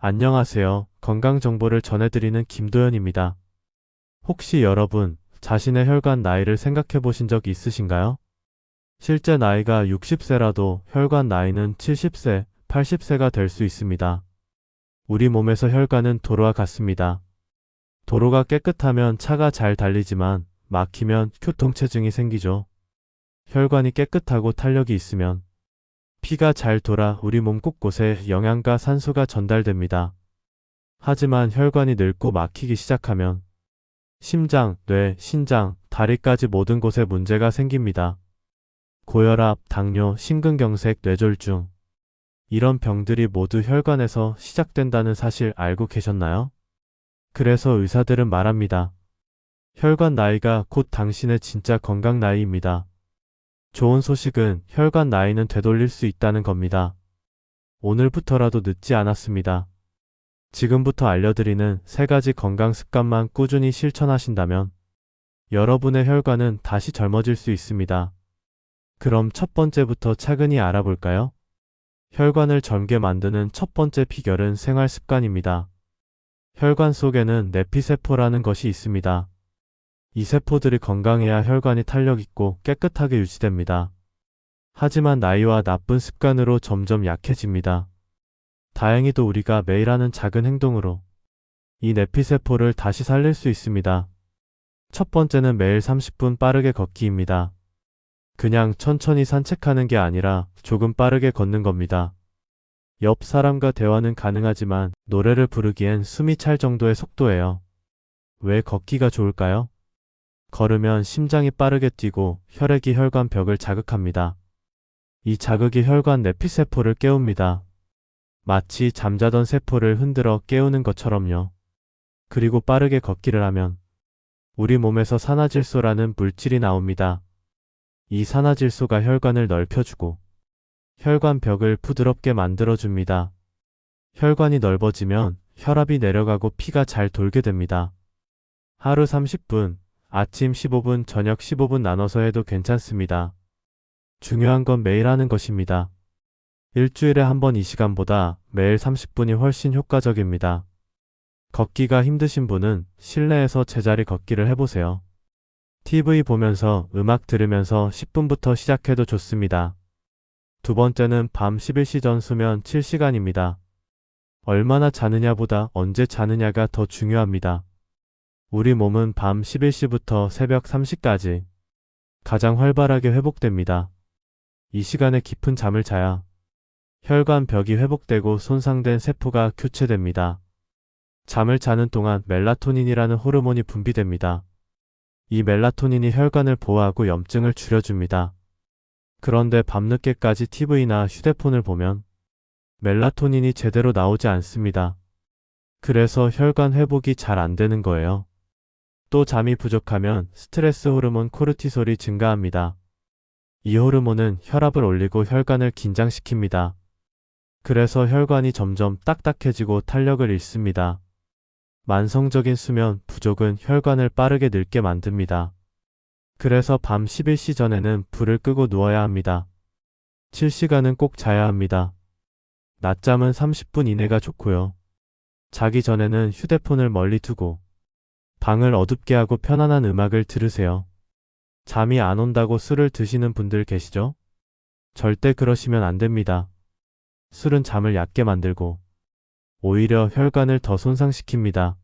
안녕하세요. 건강 정보를 전해드리는 김도현입니다. 혹시 여러분, 자신의 혈관 나이를 생각해 보신 적 있으신가요? 실제 나이가 60세라도 혈관 나이는 70세, 80세가 될 수 있습니다. 우리 몸에서 혈관은 도로와 같습니다. 도로가 깨끗하면 차가 잘 달리지만 막히면 교통체증이 생기죠. 혈관이 깨끗하고 탄력이 있으면 피가 잘 돌아 우리 몸 곳곳에 영양과 산소가 전달됩니다. 하지만 혈관이 늙고 막히기 시작하면 심장, 뇌, 신장, 다리까지 모든 곳에 문제가 생깁니다. 고혈압, 당뇨, 심근경색, 뇌졸중. 이런 병들이 모두 혈관에서 시작된다는 사실 알고 계셨나요? 그래서 의사들은 말합니다. 혈관 나이가 곧 당신의 진짜 건강 나이입니다. 좋은 소식은 혈관 나이는 되돌릴 수 있다는 겁니다. 오늘부터라도 늦지 않았습니다. 지금부터 알려드리는 3가지 건강 습관만 꾸준히 실천하신다면 여러분의 혈관은 다시 젊어질 수 있습니다. 그럼 첫 번째부터 차근히 알아볼까요? 혈관을 젊게 만드는 첫 번째 비결은 생활 습관입니다. 혈관 속에는 내피세포라는 것이 있습니다. 이 세포들이 건강해야 혈관이 탄력 있고 깨끗하게 유지됩니다. 하지만 나이와 나쁜 습관으로 점점 약해집니다. 다행히도 우리가 매일 하는 작은 행동으로 이 내피세포를 다시 살릴 수 있습니다. 첫 번째는 매일 30분 빠르게 걷기입니다. 그냥 천천히 산책하는 게 아니라 조금 빠르게 걷는 겁니다. 옆 사람과 대화는 가능하지만 노래를 부르기엔 숨이 찰 정도의 속도예요. 왜 걷기가 좋을까요? 걸으면 심장이 빠르게 뛰고 혈액이 혈관 벽을 자극합니다. 이 자극이 혈관 내피세포를 깨웁니다. 마치 잠자던 세포를 흔들어 깨우는 것처럼요. 그리고 빠르게 걷기를 하면 우리 몸에서 산화질소라는 물질이 나옵니다. 이 산화질소가 혈관을 넓혀주고 혈관 벽을 부드럽게 만들어줍니다. 혈관이 넓어지면 혈압이 내려가고 피가 잘 돌게 됩니다. 하루 30분, 아침 15분, 저녁 15분 나눠서 해도 괜찮습니다. 중요한 건 매일 하는 것입니다. 일주일에 한 번 이 시간보다 매일 30분이 훨씬 효과적입니다. 걷기가 힘드신 분은 실내에서 제자리 걷기를 해보세요. TV 보면서 음악 들으면서 10분부터 시작해도 좋습니다. 두 번째는 밤 11시 전 수면 7시간입니다. 얼마나 자느냐보다 언제 자느냐가 더 중요합니다. 우리 몸은 밤 11시부터 새벽 3시까지 가장 활발하게 회복됩니다. 이 시간에 깊은 잠을 자야 혈관 벽이 회복되고 손상된 세포가 교체됩니다. 잠을 자는 동안 멜라토닌이라는 호르몬이 분비됩니다. 이 멜라토닌이 혈관을 보호하고 염증을 줄여줍니다. 그런데 밤늦게까지 TV나 휴대폰을 보면 멜라토닌이 제대로 나오지 않습니다. 그래서 혈관 회복이 잘 안 되는 거예요. 또 잠이 부족하면 스트레스 호르몬 코르티솔이 증가합니다. 이 호르몬은 혈압을 올리고 혈관을 긴장시킵니다. 그래서 혈관이 점점 딱딱해지고 탄력을 잃습니다. 만성적인 수면 부족은 혈관을 빠르게 늙게 만듭니다. 그래서 밤 11시 전에는 불을 끄고 누워야 합니다. 7시간은 꼭 자야 합니다. 낮잠은 30분 이내가 좋고요. 자기 전에는 휴대폰을 멀리 두고 방을 어둡게 하고 편안한 음악을 들으세요. 잠이 안 온다고 술을 드시는 분들 계시죠? 절대 그러시면 안 됩니다. 술은 잠을 얕게 만들고 오히려 혈관을 더 손상시킵니다.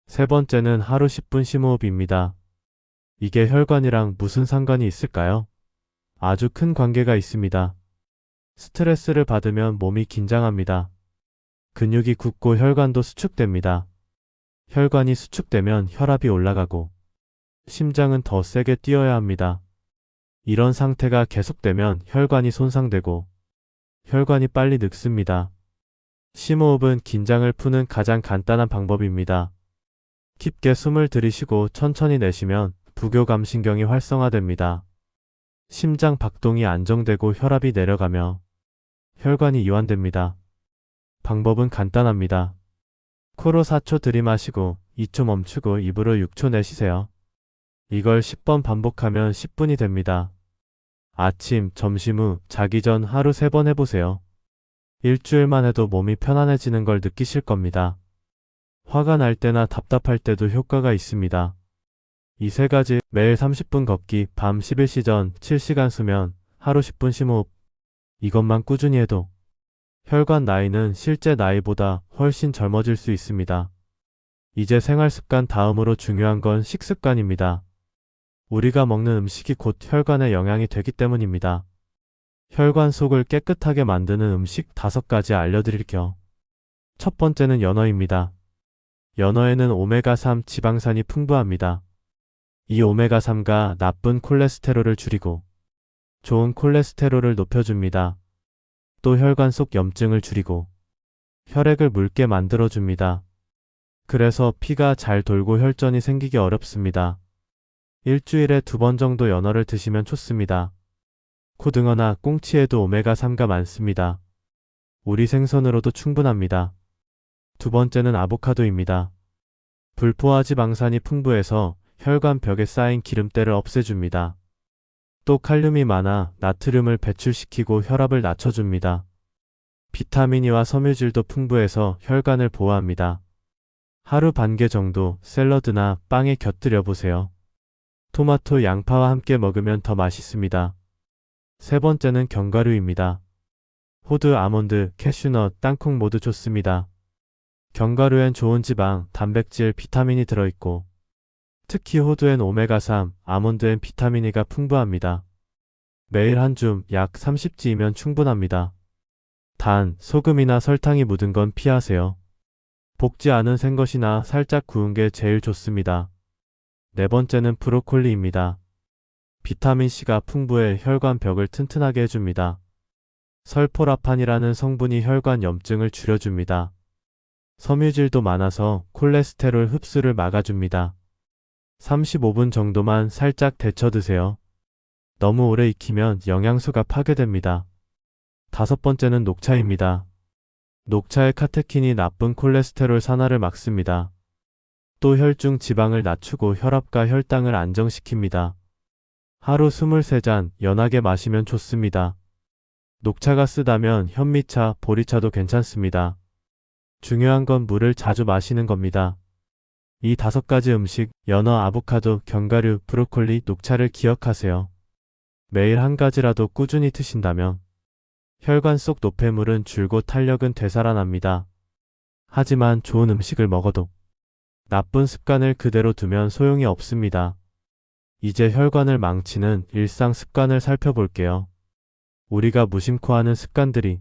세 번째는 하루 10분 심호흡입니다. 이게 혈관이랑 무슨 상관이 있을까요? 아주 큰 관계가 있습니다. 스트레스를 받으면 몸이 긴장합니다. 근육이 굳고 혈관도 수축됩니다. 혈관이 수축되면 혈압이 올라가고 심장은 더 세게 뛰어야 합니다. 이런 상태가 계속되면 혈관이 손상되고 혈관이 빨리 늙습니다. 심호흡은 긴장을 푸는 가장 간단한 방법입니다. 깊게 숨을 들이쉬고 천천히 내쉬면 부교감신경이 활성화됩니다. 심장 박동이 안정되고 혈압이 내려가며 혈관이 이완됩니다. 방법은 간단합니다. 코로 4초 들이마시고 2초 멈추고 입으로 6초 내쉬세요. 이걸 10번 반복하면 10분이 됩니다. 아침, 점심 후, 자기 전 하루 3번 해보세요. 일주일만 해도 몸이 편안해지는 걸 느끼실 겁니다. 화가 날 때나 답답할 때도 효과가 있습니다. 이 세 가지 매일 30분 걷기, 밤 11시 전 7시간 수면, 하루 10분 심호흡. 이것만 꾸준히 해도 혈관 나이는 실제 나이보다 훨씬 젊어질 수 있습니다. 이제 생활 습관 다음으로 중요한 건 식습관입니다. 우리가 먹는 음식이 곧 혈관에 영향이 되기 때문입니다. 혈관 속을 깨끗하게 만드는 음식 5가지 알려드릴게요. 첫 번째는 연어입니다. 연어에는 오메가3 지방산이 풍부합니다. 이 오메가3가 나쁜 콜레스테롤을 줄이고 좋은 콜레스테롤을 높여줍니다. 또 혈관 속 염증을 줄이고 혈액을 묽게 만들어줍니다. 그래서 피가 잘 돌고 혈전이 생기기 어렵습니다. 일주일에 2번 정도 연어를 드시면 좋습니다. 고등어나 꽁치에도 오메가3가 많습니다. 우리 생선으로도 충분합니다. 두 번째는 아보카도입니다. 불포화 지방산이 풍부해서 혈관 벽에 쌓인 기름때를 없애줍니다. 또 칼륨이 많아 나트륨을 배출시키고 혈압을 낮춰줍니다. 비타민 E와 섬유질도 풍부해서 혈관을 보호합니다. 하루 반 개 정도 샐러드나 빵에 곁들여 보세요. 토마토, 양파와 함께 먹으면 더 맛있습니다. 세 번째는 견과류입니다. 호두, 아몬드, 캐슈넛, 땅콩 모두 좋습니다. 견과류엔 좋은 지방, 단백질, 비타민이 들어있고 특히 호두엔 오메가3, 아몬드엔 비타민 E가 풍부합니다. 매일 한 줌 약 30지이면 충분합니다. 단, 소금이나 설탕이 묻은 건 피하세요. 볶지 않은 생것이나 살짝 구운 게 제일 좋습니다. 네 번째는 브로콜리입니다. 비타민C가 풍부해 혈관 벽을 튼튼하게 해줍니다. 설포라판이라는 성분이 혈관 염증을 줄여줍니다. 섬유질도 많아서 콜레스테롤 흡수를 막아줍니다. 35분 정도만 살짝 데쳐 드세요. 너무 오래 익히면 영양소가 파괴됩니다. 다섯 번째는 녹차입니다. 녹차의 카테킨이 나쁜 콜레스테롤 산화를 막습니다. 또 혈중 지방을 낮추고 혈압과 혈당을 안정시킵니다. 하루 23잔 연하게 마시면 좋습니다. 녹차가 쓰다면 현미차, 보리차도 괜찮습니다. 중요한 건 물을 자주 마시는 겁니다. 이 5가지 음식, 연어, 아보카도, 견과류, 브로콜리, 녹차를 기억하세요. 매일 한 가지라도 꾸준히 드신다면 혈관 속 노폐물은 줄고 탄력은 되살아납니다. 하지만 좋은 음식을 먹어도 나쁜 습관을 그대로 두면 소용이 없습니다. 이제 혈관을 망치는 일상 습관을 살펴볼게요. 우리가 무심코 하는 습관들이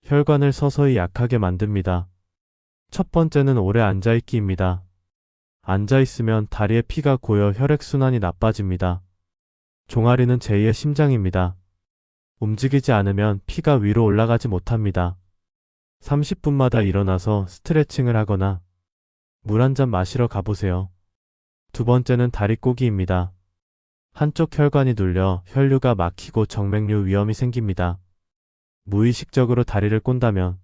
혈관을 서서히 약하게 만듭니다. 첫 번째는 오래 앉아있기입니다. 앉아있으면 다리에 피가 고여 혈액순환이 나빠집니다. 종아리는 제2의 심장입니다. 움직이지 않으면 피가 위로 올라가지 못합니다. 30분마다 일어나서 스트레칭을 하거나 물 한 잔 마시러 가보세요. 두 번째는 다리 꼬기입니다. 한쪽 혈관이 눌려 혈류가 막히고 정맥류 위험이 생깁니다. 무의식적으로 다리를 꼰다면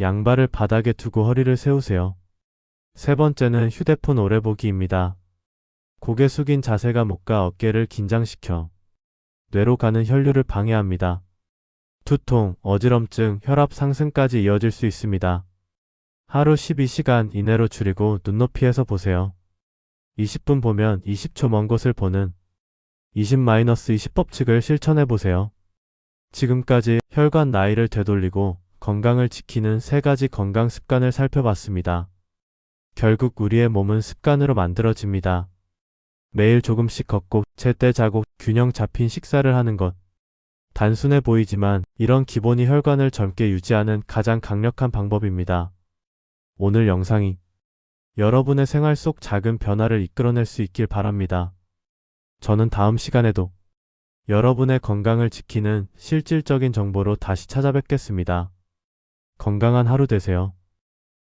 양발을 바닥에 두고 허리를 세우세요. 세 번째는 휴대폰 오래 보기입니다. 고개 숙인 자세가 목과 어깨를 긴장시켜 뇌로 가는 혈류를 방해합니다. 두통, 어지럼증, 혈압 상승까지 이어질 수 있습니다. 하루 12시간 이내로 줄이고 눈높이에서 보세요. 20분 보면 20초 먼 곳을 보는 20-20 법칙을 실천해보세요. 지금까지 혈관 나이를 되돌리고 건강을 지키는 3가지 건강 습관을 살펴봤습니다. 결국 우리의 몸은 습관으로 만들어집니다. 매일 조금씩 걷고 제때 자고 균형 잡힌 식사를 하는 것. 단순해 보이지만 이런 기본이 혈관을 젊게 유지하는 가장 강력한 방법입니다. 오늘 영상이 여러분의 생활 속 작은 변화를 이끌어낼 수 있길 바랍니다. 저는 다음 시간에도 여러분의 건강을 지키는 실질적인 정보로 다시 찾아뵙겠습니다. 건강한 하루 되세요.